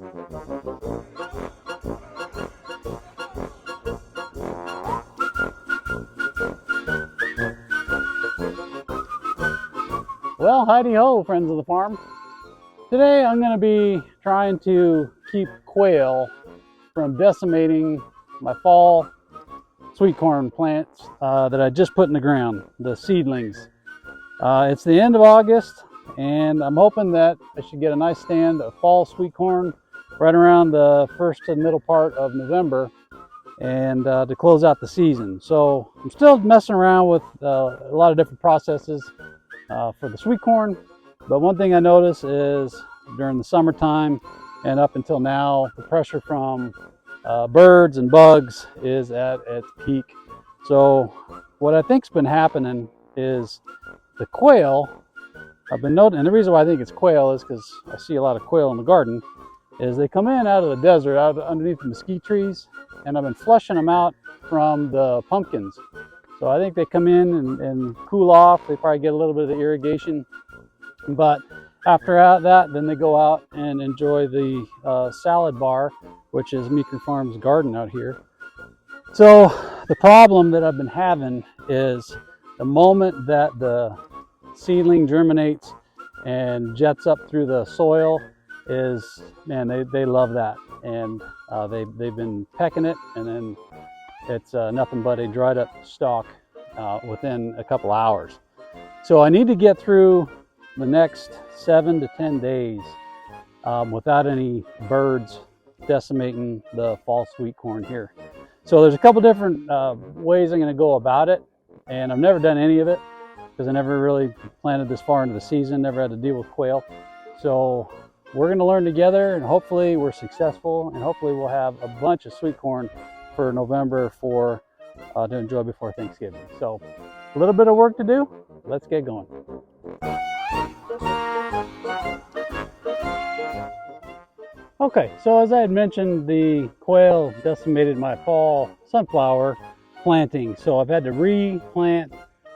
Well, heidi ho, friends of the farm. Today I'm going to be trying to keep quail from decimating my fall sweet corn plants that I just put in the ground, the seedlings. It's the end of August, and I'm hoping that I should get a nice stand of fall sweet corn right around the first to middle part of November, and to close out the season. So I'm still messing around with a lot of different processes for the sweet corn, but one thing I notice is during the summertime and up until now, the pressure from birds and bugs is at its peak. So what I think's been happening is the quail, I've been noting, and the reason why I think it's quail is because I see a lot of quail in the garden, is they come in out of the desert, out underneath the mesquite trees, and I've been flushing them out from the pumpkins. So I think they come in and cool off. They probably get a little bit of the irrigation, but after that, then they go out and enjoy the salad bar, which is Meeker Farms garden out here. So the problem that I've been having is the moment that the seedling germinates and jets up through the soil is, man, they love that. And they've been pecking it, and then it's nothing but a dried up stalk within a couple hours. So I need to get through the next 7 to 10 days without any birds decimating the fall sweet corn here. So there's a couple different ways I'm going to go about it, and I've never done any of it because I never really planted this far into the season, never had to deal with quail. So we're going to learn together, and hopefully we're successful, and hopefully we'll have a bunch of sweet corn for November to enjoy before Thanksgiving. So a little bit of work to do. Let's get going. Okay, so as I had mentioned, the quail decimated my fall sunflower planting. So I've had to replant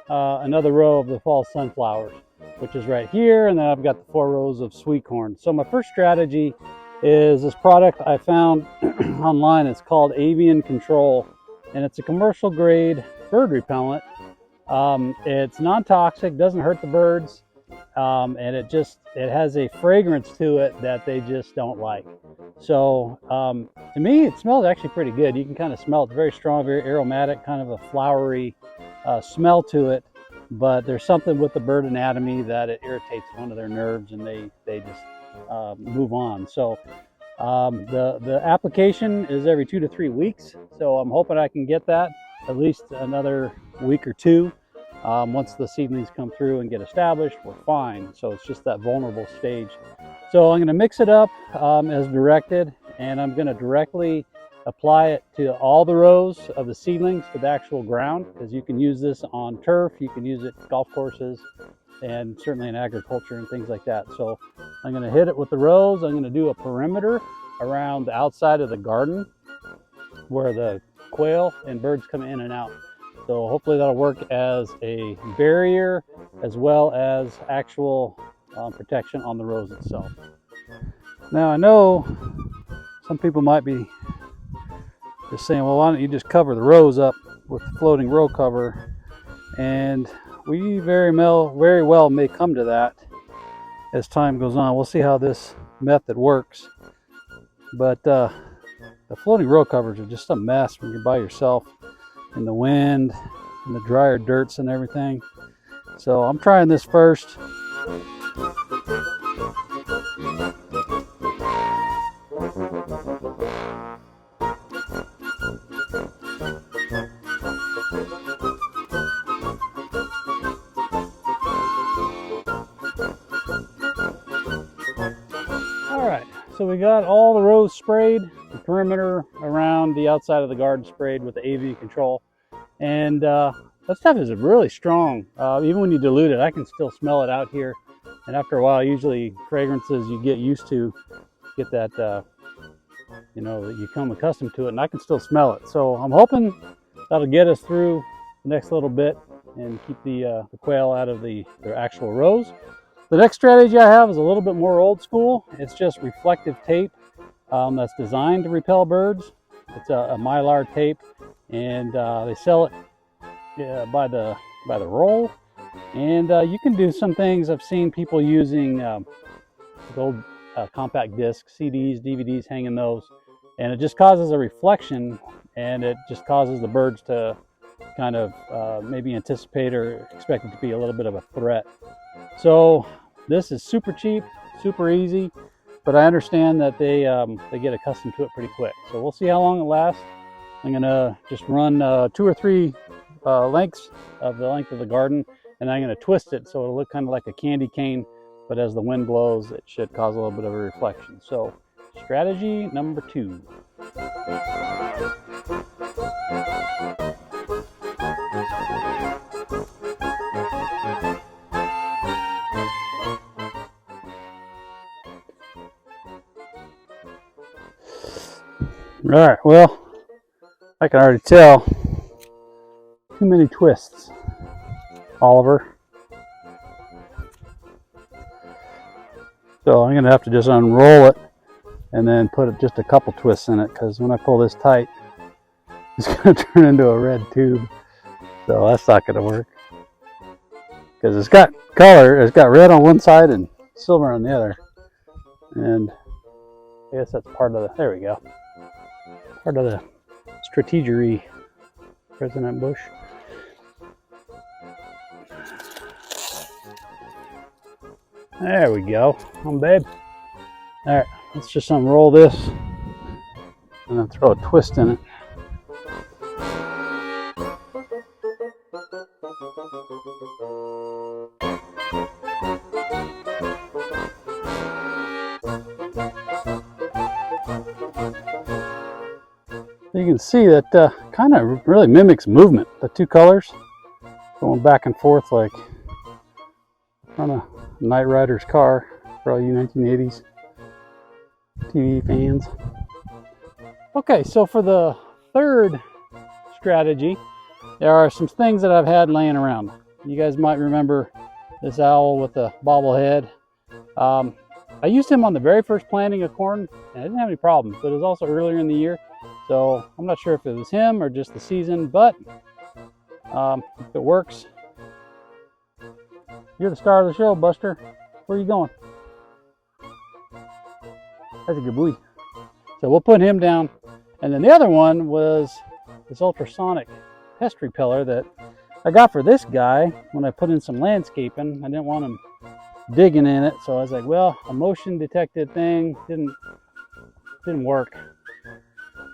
another row of the fall sunflowers, which is right here, and then I've got the 4 rows of sweet corn. So my first strategy is this product I found online. It's called Avian Control, and it's a commercial grade bird repellent. It's non-toxic, doesn't hurt the birds, and it has a fragrance to it that they just don't like. So to me, it smells actually pretty good. You can kind of smell it. It's very strong, very aromatic, kind of a flowery smell to it, but there's something with the bird anatomy that it irritates one of their nerves, and they just move on. So the application is every 2 to 3 weeks. So I'm hoping I can get that at least another week or two. Once the seedlings come through and get established, we're fine. So it's just that vulnerable stage. So I'm going to mix it up as directed, and I'm going to directly apply it to all the rows of the seedlings to the actual ground, because you can use this on turf, you can use it golf courses, and certainly in agriculture and things like that. So I'm going to hit it with the rows. I'm going to do a perimeter around the outside of the garden where the quail and birds come in and out. So hopefully that'll work as a barrier as well as actual protection on the rows itself. Now I know some people might be just saying, well, why don't you just cover the rows up with the floating row cover? And we very well may come to that as time goes on. We'll see how this method works. But the floating row covers are just a mess when you're by yourself in the wind and the drier dirts and everything. So I'm trying this first. All right, so we got all the rows sprayed, the perimeter around the outside of the garden sprayed with the Avian Control, and that stuff is really strong. Even when you dilute it, I can still smell it out here, and after a while, usually fragrances you get used to get that, you know, that you come accustomed to it, and I can still smell it. So I'm hoping that'll get us through the next little bit and keep the quail out of their actual rows. The next strategy I have is a little bit more old school. It's just reflective tape that's designed to repel birds. It's a mylar tape, and they sell it by the roll. And you can do some things. I've seen people using old compact discs, CDs, DVDs, hanging those, and it just causes a reflection, and it just causes the birds to kind of maybe anticipate or expect it to be a little bit of a threat. So this is super cheap, super easy, but I understand that they get accustomed to it pretty quick. So we'll see how long it lasts. I'm gonna just run 2 or 3 lengths of the length of the garden, and I'm gonna twist it so it'll look kind of like a candy cane, but as the wind blows, it should cause a little bit of a reflection. So strategy number 2. All right, well, I can already tell too many twists, Oliver. So I'm gonna have to just unroll it and then put just a couple twists in it, because when I pull this tight, it's gonna turn into a red tube. So that's not gonna work, because it's got color. It's got red on one side and silver on the other. And I guess that's part of the, there we go, part of the strategery, President Bush. There we go. Come on, babe. All right, let's just unroll this and then throw a twist in it. You can see that kind of really mimics movement. The two colors going back and forth like on a Knight Rider's car for all you 1980s TV fans. Okay, so for the third strategy, there are some things that I've had laying around. You guys might remember this owl with a bobblehead. I used him on the very first planting of corn, and I didn't have any problems, but it was also earlier in the year. So I'm not sure if it was him or just the season, but if it works, you're the star of the show, Buster. Where are you going? That's a good boy. So we'll put him down. And then the other one was this ultrasonic pest repeller that I got for this guy when I put in some landscaping. I didn't want him digging in it, so I was like, well, a motion detected thing didn't work.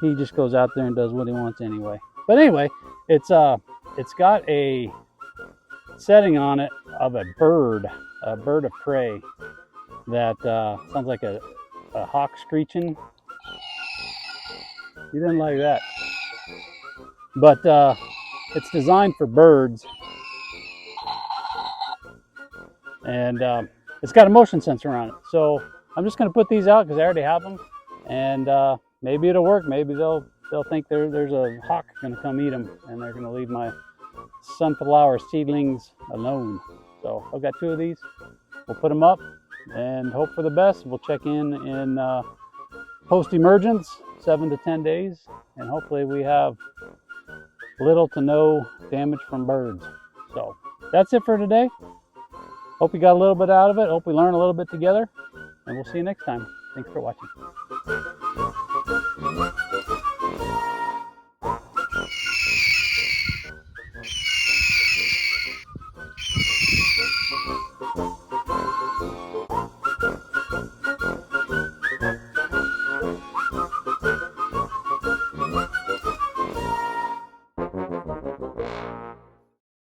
He just goes out there and does what he wants anyway. But anyway, it's got a setting on it of a bird of prey that sounds like a hawk screeching. You didn't like that, but it's designed for birds, and it's got a motion sensor on it. So I'm just going to put these out because I already have them, and maybe it'll work. Maybe they'll think there's a hawk going to come eat them, and they're going to leave my sunflower seedlings alone. So I've got 2 of these. We'll put them up and hope for the best. We'll check in post-emergence, 7 to 10 days, and hopefully we have little to no damage from birds. So that's it for today. Hope you got a little bit out of it. Hope we learned a little bit together, and we'll see you next time. Thanks for watching.